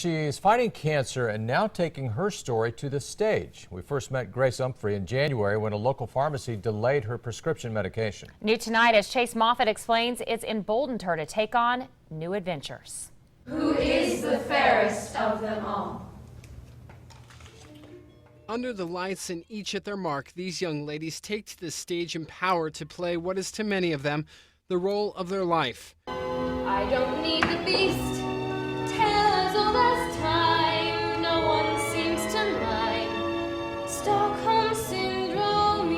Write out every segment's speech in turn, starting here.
She's fighting cancer and now taking her story to the stage. We first met Grace Umphrey in January when a local pharmacy delayed her prescription medication. New tonight, as Chase Moffett explains, it's emboldened her to take on new adventures. Who is the fairest of them all? Under the lights and each at their mark, these young ladies take to the stage empowered to play what is to many of them the role of their life. I don't need the beast. Tale as old as time. No one seems to mind. Stockholm Syndrome.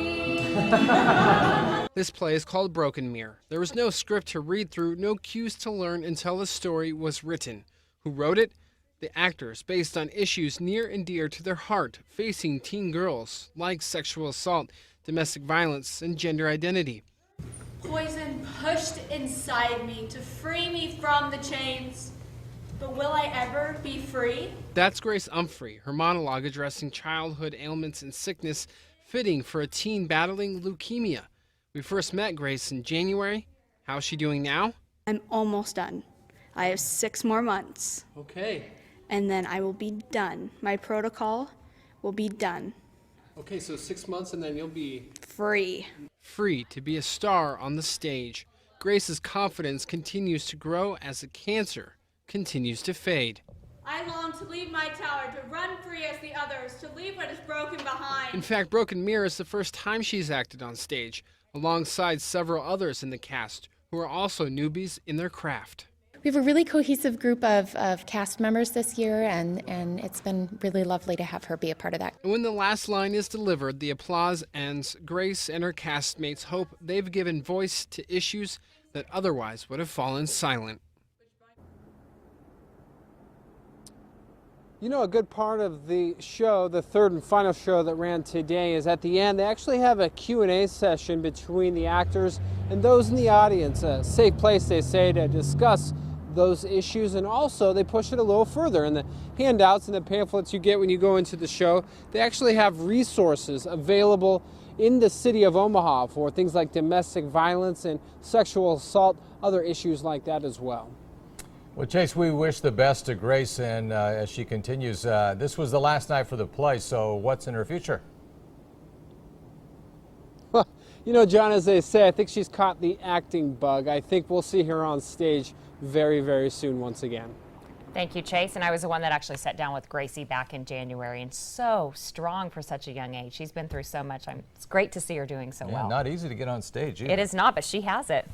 This play is called Broken Mirror. There was no script to read through, no cues to learn until the story was written. Who wrote it? The actors, based on issues near and dear to their heart facing teen girls, like sexual assault, domestic violence, and gender identity. Poison pushed inside me to free me from the chains. But will I ever be free? That's Grace Umphrey, her monologue addressing childhood ailments and sickness, fitting for a teen battling leukemia. We first met Grace in January. How's she doing now? I'm almost done. I have 6 more months. Okay. And then I will be done. My protocol will be done. Okay, so 6 months and then you'll be Free. free to be a star on the stage. Grace's confidence continues to grow as the cancer continues to fade. I long to leave my tower, to run free as the others, to leave what is broken behind. In fact, Broken Mirror is the first time she's acted on stage, alongside several others in the cast who are also newbies in their craft. We have a really cohesive group of cast members this year, and it's been really lovely to have her be a part of that. And when the last line is delivered, the applause ends. Grace and her castmates hope they've given voice to issues that otherwise would have fallen silent. You know, a good part of the show, the third and final show that ran today, is at the end they actually have a Q&A session between the actors and those in the audience, a safe place, they say, to discuss those issues, and also they push it a little further. In the handouts and the pamphlets you get when you go into the show, they actually have resources available in the city of Omaha for things like domestic violence and sexual assault, other issues like that as well. Well, Chase, we wish the best to Grace, and as she continues, this was the last night for the play, so what's in her future? Well, you know, John, as they say, I think she's caught the acting bug. I think we'll see her on stage very, very soon once again. Thank you, Chase. And I was the one that actually sat down with Gracie back in January, and so strong for such a young age. She's been through so much. It's great to see her doing so well. Not easy to get on stage either. It is not, but she has it.